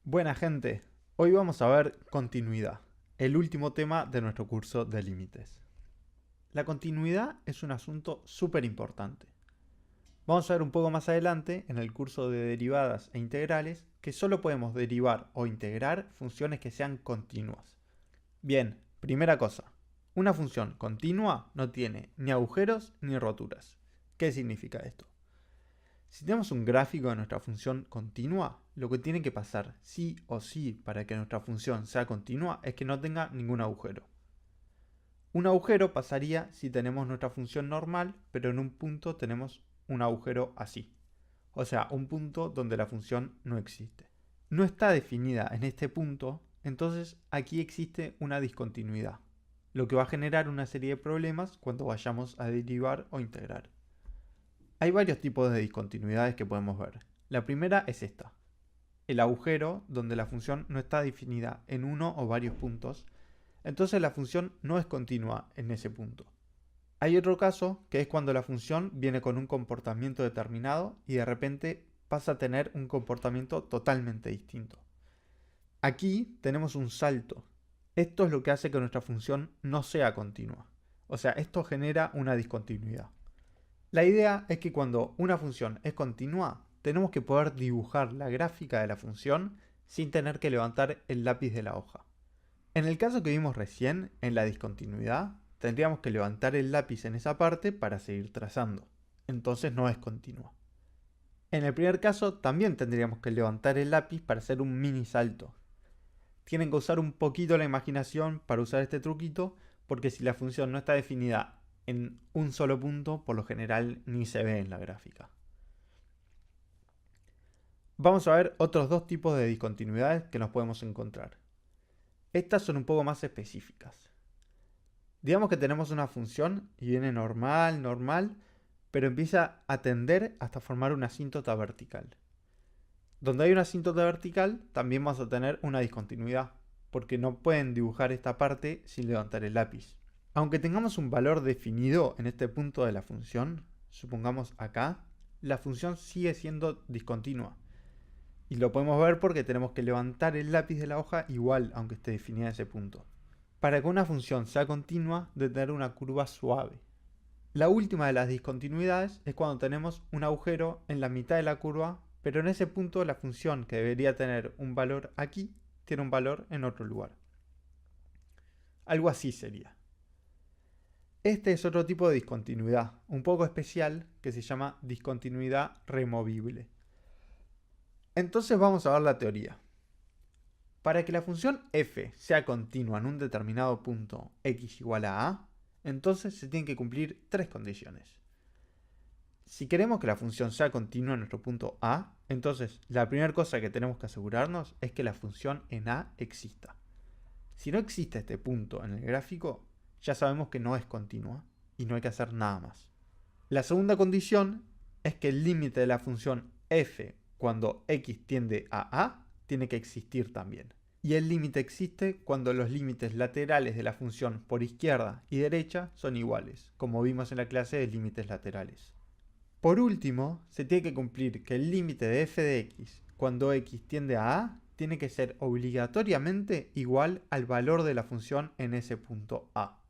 Buena gente, hoy vamos a ver continuidad, el último tema de nuestro curso de límites. La continuidad es un asunto súper importante. Vamos a ver un poco más adelante en el curso de derivadas e integrales que solo podemos derivar o integrar funciones que sean continuas. Bien, primera cosa, una función continua no tiene ni agujeros ni roturas. ¿Qué significa esto? Si tenemos un gráfico de nuestra función continua, lo que tiene que pasar sí o sí para que nuestra función sea continua es que no tenga ningún agujero. Un agujero pasaría si tenemos nuestra función normal, pero en un punto tenemos un agujero así. O sea, un punto donde la función no existe. No está definida en este punto, entonces aquí existe una discontinuidad, lo que va a generar una serie de problemas cuando vayamos a derivar o integrar. Hay varios tipos de discontinuidades que podemos ver. La primera es esta, el agujero donde la función no está definida en uno o varios puntos, entonces la función no es continua en ese punto. Hay otro caso que es cuando la función viene con un comportamiento determinado y de repente pasa a tener un comportamiento totalmente distinto. Aquí tenemos un salto. Esto es lo que hace que nuestra función no sea continua. O sea, esto genera una discontinuidad. La idea es que cuando una función es continua, tenemos que poder dibujar la gráfica de la función sin tener que levantar el lápiz de la hoja. En el caso que vimos recién, en la discontinuidad, tendríamos que levantar el lápiz en esa parte para seguir trazando. Entonces no es continua. En el primer caso también tendríamos que levantar el lápiz para hacer un mini salto. Tienen que usar un poquito la imaginación para usar este truquito, porque si la función no está definida en un solo punto, por lo general ni se ve en la gráfica. Vamos a ver otros dos tipos de discontinuidades que nos podemos encontrar. Estas son un poco más específicas. Digamos que tenemos una función y viene normal, pero empieza a tender hasta formar una asíntota vertical. Donde hay una asíntota vertical, también vamos a tener una discontinuidad, porque no pueden dibujar esta parte sin levantar el lápiz. Aunque tengamos un valor definido en este punto de la función, supongamos acá, la función sigue siendo discontinua. Y lo podemos ver porque tenemos que levantar el lápiz de la hoja igual, aunque esté definida en ese punto. Para que una función sea continua, debe tener una curva suave. La última de las discontinuidades es cuando tenemos un agujero en la mitad de la curva, pero en ese punto la función que debería tener un valor aquí, tiene un valor en otro lugar. Algo así sería. Este es otro tipo de discontinuidad, un poco especial, que se llama discontinuidad removible. Entonces vamos a ver la teoría. Para que la función f sea continua en un determinado punto x igual a a, entonces se tienen que cumplir tres condiciones. Si queremos que la función sea continua en nuestro punto a, entonces la primera cosa que tenemos que asegurarnos es que la función en a exista. Si no existe este punto en el gráfico, ya sabemos que no es continua y no hay que hacer nada más. La segunda condición es que el límite de la función f cuando x tiende a a tiene que existir también. Y el límite existe cuando los límites laterales de la función por izquierda y derecha son iguales, como vimos en la clase de límites laterales. Por último, se tiene que cumplir que el límite de f de x cuando x tiende a tiene que ser obligatoriamente igual al valor de la función en ese punto a.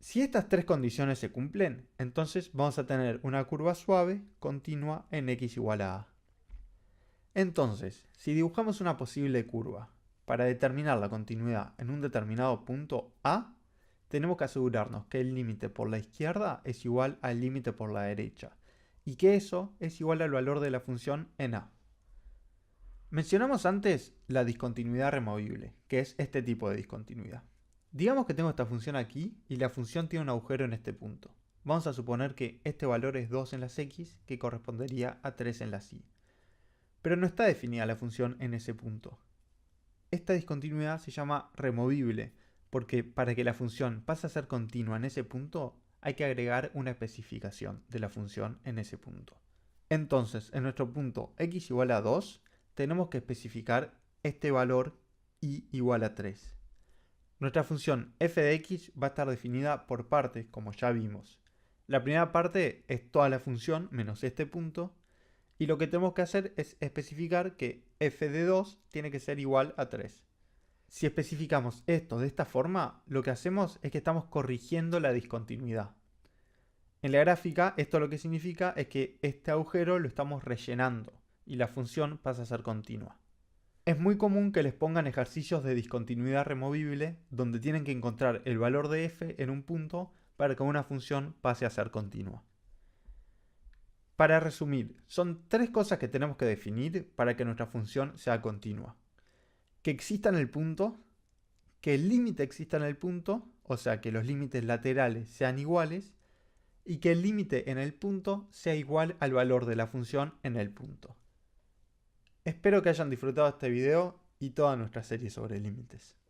Si estas tres condiciones se cumplen, entonces vamos a tener una curva suave continua en x igual a a. Entonces, si dibujamos una posible curva para determinar la continuidad en un determinado punto a, tenemos que asegurarnos que el límite por la izquierda es igual al límite por la derecha y que eso es igual al valor de la función en a. Mencionamos antes la discontinuidad removible, que es este tipo de discontinuidad. Digamos que tengo esta función aquí y la función tiene un agujero en este punto. Vamos a suponer que este valor es 2 en las x, que correspondería a 3 en las y. Pero no está definida la función en ese punto. Esta discontinuidad se llama removible, porque para que la función pase a ser continua en ese punto, hay que agregar una especificación de la función en ese punto. Entonces, en nuestro punto x igual a 2, tenemos que especificar este valor y igual a 3. Nuestra función f de x va a estar definida por partes, como ya vimos. La primera parte es toda la función menos este punto, Y lo que tenemos que hacer es especificar que f de 2 tiene que ser igual a 3. Si especificamos esto de esta forma, lo que hacemos es que estamos corrigiendo la discontinuidad. En la gráfica, esto lo que significa es que este agujero lo estamos rellenando y la función pasa a ser continua. Es muy común que les pongan ejercicios de discontinuidad removible donde tienen que encontrar el valor de f en un punto para que una función pase a ser continua. Para resumir, son tres cosas que tenemos que definir para que nuestra función sea continua. Que exista en el punto, que el límite exista en el punto, o sea que los límites laterales sean iguales, y que el límite en el punto sea igual al valor de la función en el punto. Espero que hayan disfrutado este video y toda nuestra serie sobre límites.